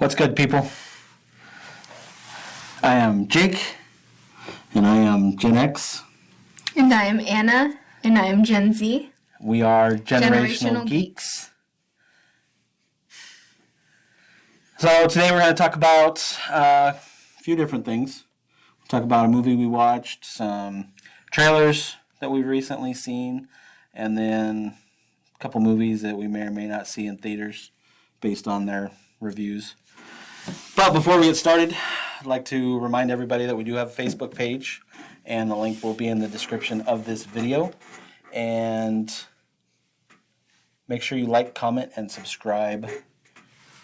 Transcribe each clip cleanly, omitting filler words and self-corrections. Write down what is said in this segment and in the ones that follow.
What's good, people? I am Jake, and I am Gen X. And I am Anna, and I am Gen Z. We are Generational Geeks. So today we're going to talk about a few different things. We'll talk about a movie we watched, some trailers that we've recently seen, and then a couple movies that we may or may not see in theaters based on their reviews. But before we get started, I'd like to remind everybody that we do have a Facebook page, and the link will be in the description of this video. And make sure you like, comment, and subscribe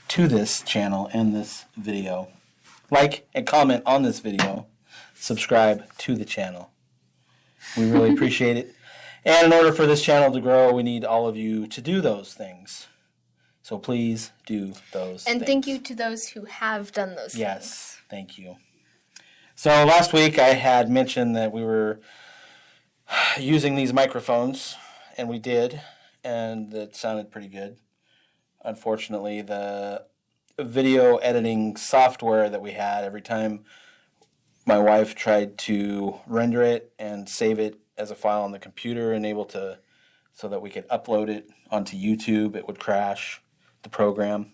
to this channel and this video. Like and comment on this video. Subscribe to the channel. We really appreciate it. And in order for this channel to grow, we need all of you to do those things. So please do those things. And thank you to those who have done those things. Yes, thank you. So last week I had mentioned that we were using these microphones, and we did, and it sounded pretty good. Unfortunately, the video editing software that we had, every time my wife tried to render it and save it as a file on the computer and so that we could upload it onto YouTube, it would crash the program.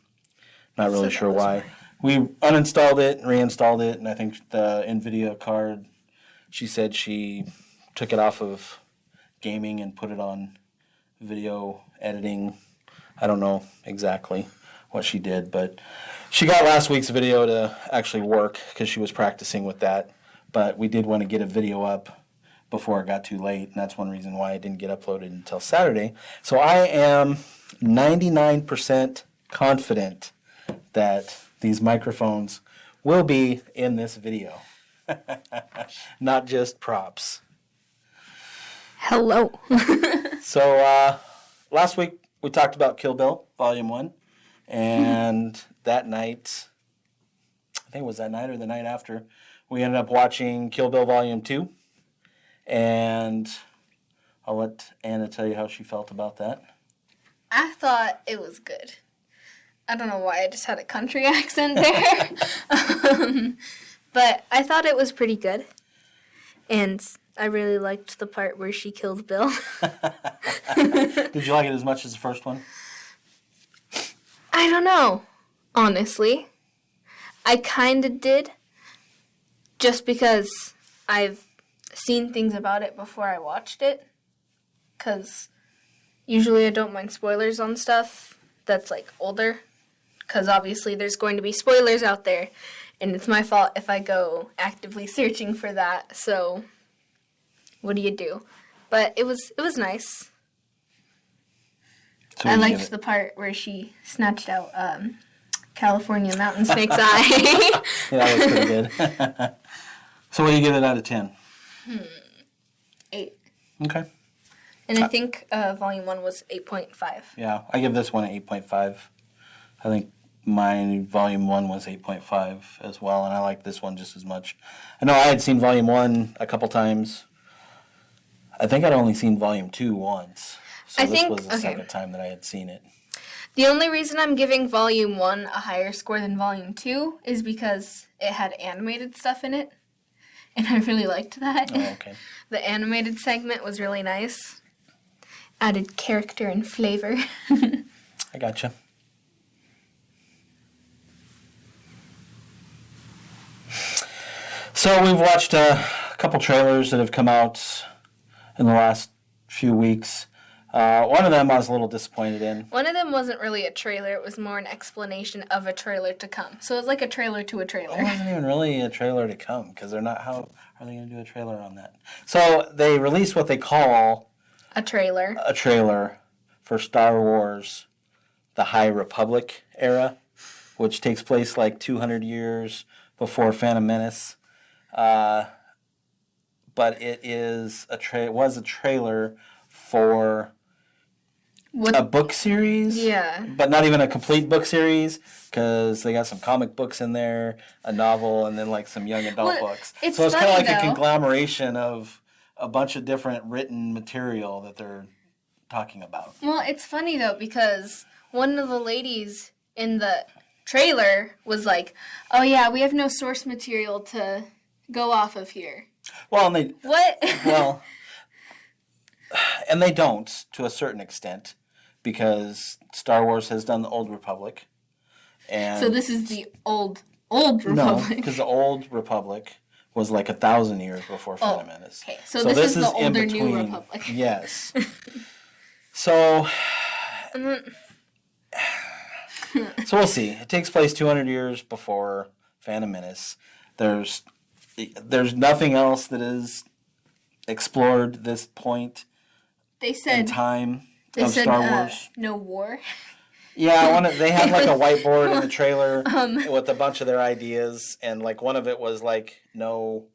Not really sure why. We uninstalled it and reinstalled it, and I think the NVIDIA card, she said she took it off of gaming and put it on video editing. I don't know exactly what she did, but she got last week's video to actually work because she was practicing with that. But we did want to get a video up before it got too late, and that's one reason why it didn't get uploaded until Saturday. So I am 99% confident that these microphones will be in this video. Not just props. Hello. So last week we talked about Kill Bill Volume 1, and that night, I think it was that night or the night after, we ended up watching Kill Bill Volume 2, and I'll let Anna tell you how she felt about that. I thought it was good. I don't know why I just had a country accent there. But I thought it was pretty good. And I really liked the part where she killed Bill. Did you like it as much as the first one? I don't know, honestly. I kind of did. Just because I've seen things about it before I watched it. Because usually I don't mind spoilers on stuff that's like older. Because obviously there's going to be spoilers out there. And it's my fault if I go actively searching for that. So what do you do? But it was nice. So I liked the part where she snatched out California Mountain Snake's eye. Yeah, that was pretty good. So what do you give it out of 10? 8. Okay. And I think Volume 1 was 8.5. Yeah, I give this one an 8.5. I think my Volume 1 was 8.5 as well, and I like this one just as much. I know I had seen Volume 1 a couple times. I think I'd only seen Volume 2 once. So this was the second time that I had seen it. The only reason I'm giving Volume 1 a higher score than Volume 2 is because it had animated stuff in it. And I really liked that. Oh, okay. The animated segment was really nice. Added character and flavor. I gotcha. So we've watched a couple trailers that have come out in the last few weeks. One of them I was a little disappointed in. One of them wasn't really a trailer. It was more an explanation of a trailer to come. So it was like a trailer to a trailer. It wasn't even really a trailer to come because they're not. How are they going to do a trailer on that? So they released what they call a trailer. A trailer for Star Wars, the High Republic era, which takes place like 200 years before Phantom Menace. But it is was a trailer for a book series. Yeah. But not even a complete book series because they got some comic books in there, a novel, and then like some young adult books. So it's kind of like a conglomeration of a bunch of different written material that they're talking about. Well, it's funny though because one of the ladies in the trailer was like, oh yeah, we have no source material to go off of here. Well, and they What? well, and they don't to a certain extent because Star Wars has done the Old Republic, and So this is the old no, Republic. because the Old Republic was like 1,000 years before Phantom Menace. Okay, so this is the older New Republic. Yes. So we'll see. It takes place 200 years before Phantom Menace. There's nothing else that is explored this point They said in time of Star Wars. No war. Yeah, they had like a whiteboard in the trailer with a bunch of their ideas, and like one of it was like no,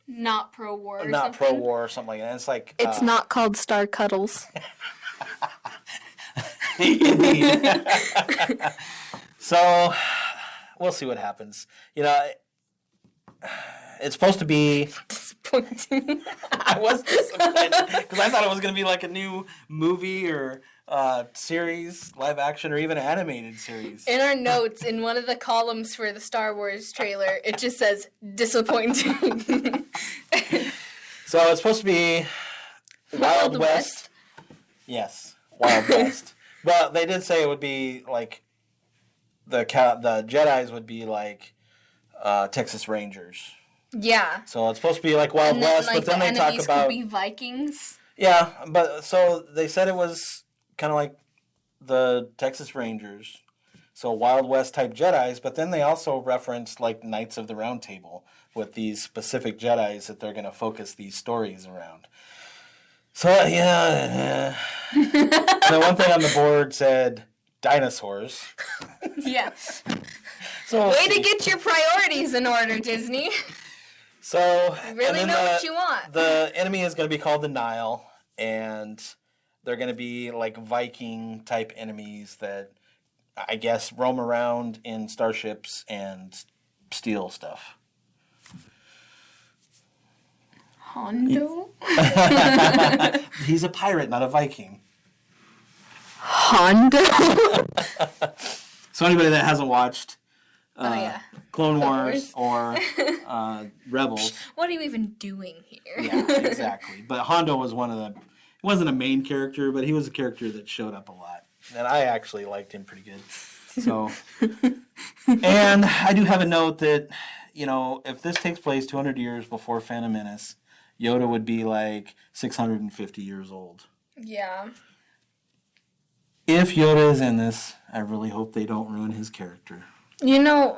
not pro-war. not pro-war or something like that. And it's like it's not called Star Cuddles. Indeed. So we'll see what happens. You know, it's supposed to be Disappointing. I was disappointed because I thought it was going to be like a new movie or series, live action, or even animated series. In our notes, in one of the columns for the Star Wars trailer, it just says disappointing. So it's supposed to be Wild West. Yes, Wild West. But they did say it would be like the Jedis would be like Texas Rangers. Yeah. So it's supposed to be like Wild West, but then they talk about could be Vikings. Yeah, but so they said it was kind of like the Texas Rangers, so Wild West type Jedis, but then they also referenced like Knights of the Round Table with these specific Jedis that they're going to focus these stories around. So yeah, the one thing on the board said dinosaurs. Yeah. So Way to get your priorities in order, Disney. So You really know what you want. The enemy is going to be called the Nile, and they're going to be like Viking type enemies that I guess roam around in starships and steal stuff. Hondo? He's a pirate, not a Viking. Hondo? So anybody that hasn't watched Clone Wars Wars. or Rebels. What are you even doing here? Yeah, exactly. But Hondo was he wasn't a main character, but he was a character that showed up a lot. And I actually liked him pretty good. So, and I do have a note that, if this takes place 200 years before Phantom Menace, Yoda would be like 650 years old. Yeah. If Yoda is in this, I really hope they don't ruin his character. Yeah.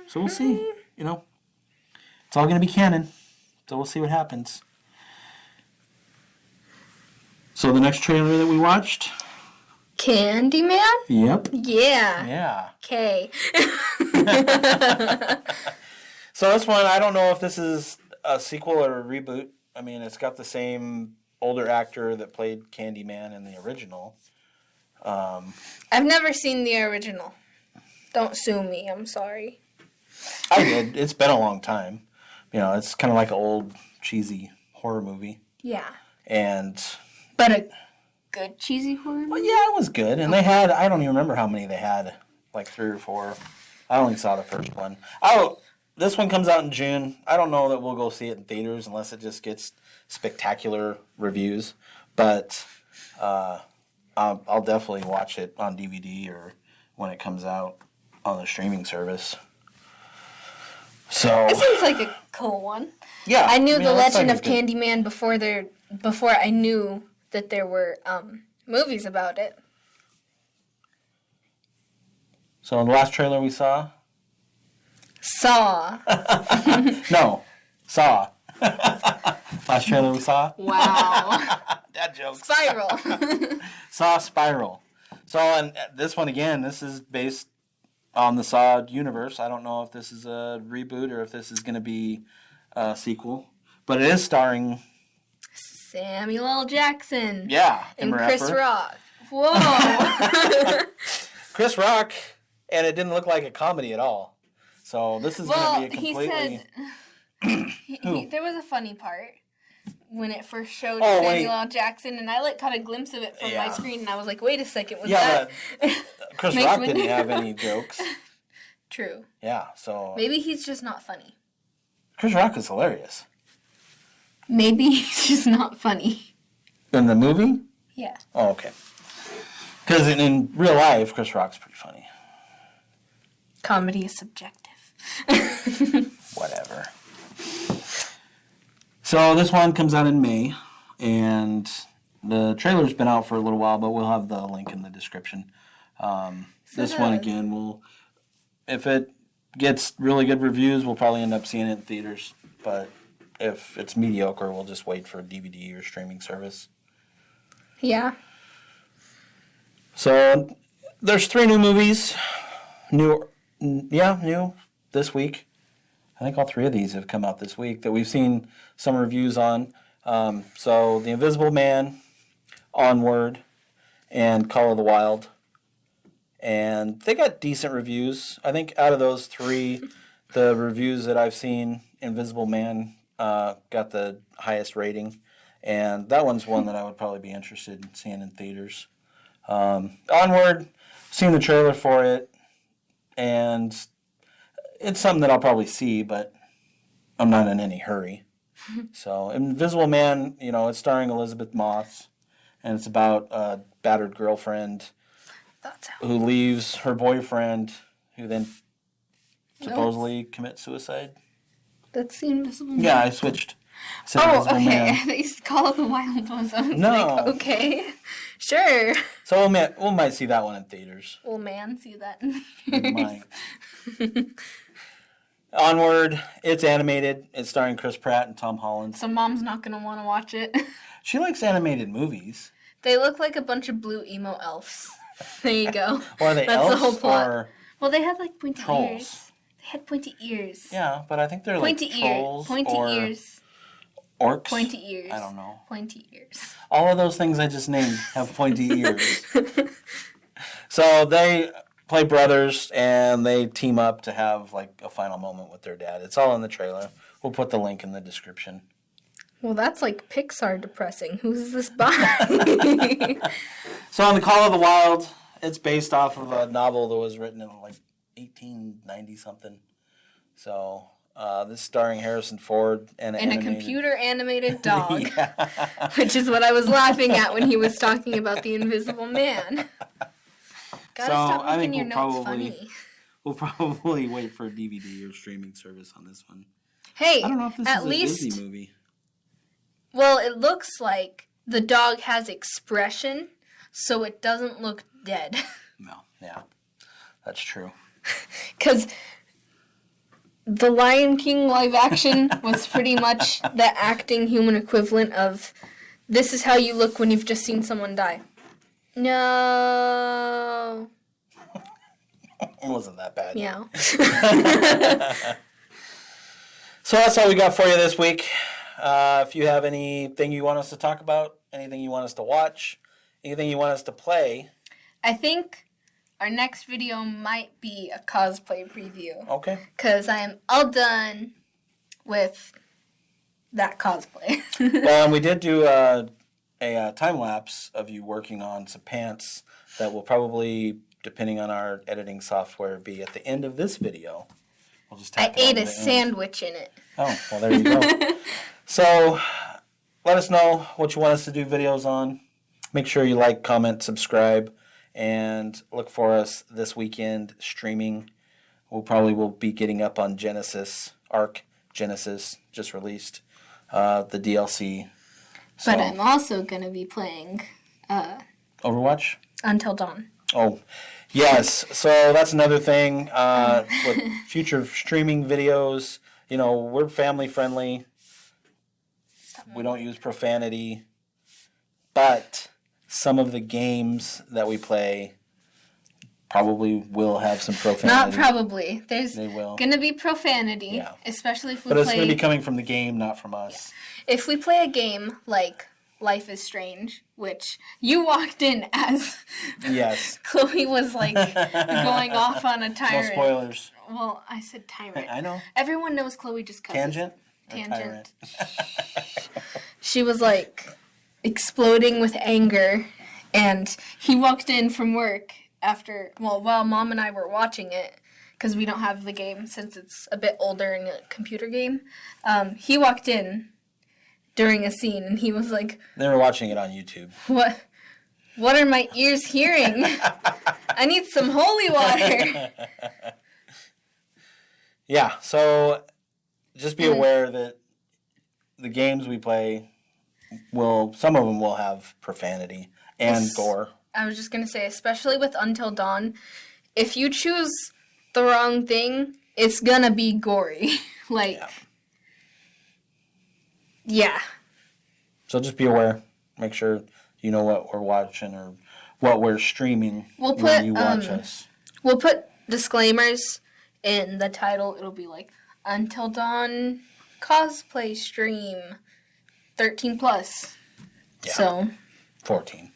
So we'll see. It's all going to be canon. So we'll see what happens. So the next trailer that we watched? Candyman? Yep. Yeah. Yeah. Okay. So this one, I don't know if this is a sequel or a reboot. I mean, it's got the same older actor that played Candyman in the original. I've never seen the original. Don't sue me. I'm sorry. I did. It's been a long time. It's kind of like an old, cheesy horror movie. Yeah. But a good cheesy horror movie? Well, yeah, it was good. And they had, I don't even remember how many they had, like 3 or 4. I only saw the first one. This one comes out in June. I don't know that we'll go see it in theaters unless it just gets spectacular reviews. But I'll definitely watch it on DVD or when it comes out on the streaming service. So It seems like a cool one. Yeah. I knew the Legend like of Candyman before I knew that there were movies about it. So in the last trailer we saw? Saw. No. Saw. Last trailer we saw? Wow. Dad jokes. Spiral. Saw Spiral. So and this one again, this is based on the Saw universe. I don't know if this is a reboot or if this is going to be a sequel. But it is starring Samuel L. Jackson. Yeah. And him Chris rapper. Rock. Whoa. Chris Rock, and it didn't look like a comedy at all. So this is going to be a completely... there was a funny part when it first showed Oh, Samuel L. Jackson, and I like caught a glimpse of it from my screen, and I was like, "Wait a second, was yeah, that?" but Chris Rock didn't have any jokes. True. Yeah, so Maybe he's just not funny. Chris Rock is hilarious. Maybe he's just not funny. In the movie? Yeah. Oh, okay. Because in real life, Chris Rock's pretty funny. Comedy is subjective. Whatever. So this one comes out in May, and the trailer's been out for a little while, but we'll have the link in the description. This one, again, if it gets really good reviews, we'll probably end up seeing it in theaters. But if it's mediocre, we'll just wait for a DVD or streaming service. Yeah. So there's 3 new movies. New this week. I think all 3 of these have come out this week that we've seen some reviews on. So The Invisible Man, Onward, and Call of the Wild. And they got decent reviews. I think out of those 3, the reviews that I've seen, Invisible Man got the highest rating. And that one's one that I would probably be interested in seeing in theaters. Onward, seen the trailer for it, and it's something that I'll probably see, but I'm not in any hurry. So, Invisible Man, it's starring Elizabeth Moss, and it's about a battered girlfriend who leaves her boyfriend, who then supposedly commits suicide. That's the Invisible Man. Yeah, I switched. Okay. I thought you said Call of the Wild ones. I was like, okay, sure. So we might see that one in theaters. We'll see that. We might. Onward, it's animated. It's starring Chris Pratt and Tom Holland. So Mom's not going to want to watch it. She likes animated movies. They look like a bunch of blue emo elves. There you go. Or are they That's elves the whole plot. or well, they had like pointy trolls? ears. They had pointy ears. Yeah, but I think they're pointy like trolls pointy or ears. Orcs. Pointy ears. I don't know. Pointy ears. All of those things I just named have pointy ears. So they play brothers, and they team up to have like a final moment with their dad. It's all in the trailer. We'll put the link in the description. Well, that's like Pixar depressing. Who's this by? So on the Call of the Wild, it's based off of a novel that was written in like 1890 something. So this starring Harrison Ford and a computer animated dog, which is what I was laughing at when he was talking about the Invisible Man. Gotta stop making your notes funny. We'll probably wait for a DVD or streaming service on this one. Hey, I don't know if this at is a least, Disney movie. Well, it looks like the dog has expression, so it doesn't look dead. No, yeah, that's true. Because the Lion King live action was pretty much the acting human equivalent of this is how you look when you've just seen someone die. No. It wasn't that bad. Yeah. So that's all we got for you this week. If you have anything you want us to talk about, anything you want us to watch, anything you want us to play. I think our next video might be a cosplay preview. Okay. Because I am all done with that cosplay. Well, we did do a time lapse of you working on some pants that will probably, depending on our editing software, be at the end of this video. We'll just I ate a sandwich in it. Oh, well, there you go. So, let us know what you want us to do videos on. Make sure you like, comment, subscribe, and look for us this weekend streaming. Will be getting up on Genesis, Arc Genesis, just released the DLC. So, but I'm also going to be playing Overwatch? Until Dawn. Oh, yes. So that's another thing with future streaming videos. We're family friendly. We don't use profanity. But some of the games that we play probably will have some profanity. Not probably. There's They will. going to be profanity. Yeah. Especially if we But it's going to be coming from the game, not from us. Yeah. If we play a game like Life is Strange, which you walked in as Yes. Chloe was like going off on a No tyrant. spoilers. Well, I said tyrant. I know. Everyone knows Chloe just cusses. Tangent? tangent. She was like exploding with anger, and he walked in from work while Mom and I were watching it, because we don't have the game since it's a bit older and a computer game. He walked in during a scene, and he was like, They were watching it on YouTube. What are my ears hearing? I need some holy water. Yeah, so just be aware that the games we play some of them will have profanity and gore. I was just going to say, especially with Until Dawn, if you choose the wrong thing, it's going to be gory. Yeah. So just be aware. Make sure you know what we're watching or what we're streaming when you watch us. We'll put disclaimers in the title. It'll be like, Until Dawn cosplay stream, 13 plus. Yeah. So 14.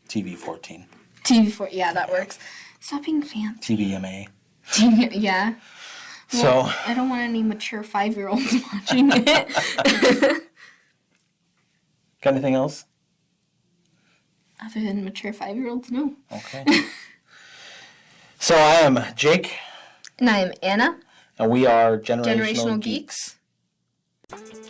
TV 14. TV 14, yeah, that works. Stop being fancy. TVMA. Yeah. So I don't want any mature 5-year-olds watching it. Got anything else? Other than mature 5-year-olds, no. Okay. So I am Jake. And I am Anna. And we are Generational Generational Geeks. Geeks.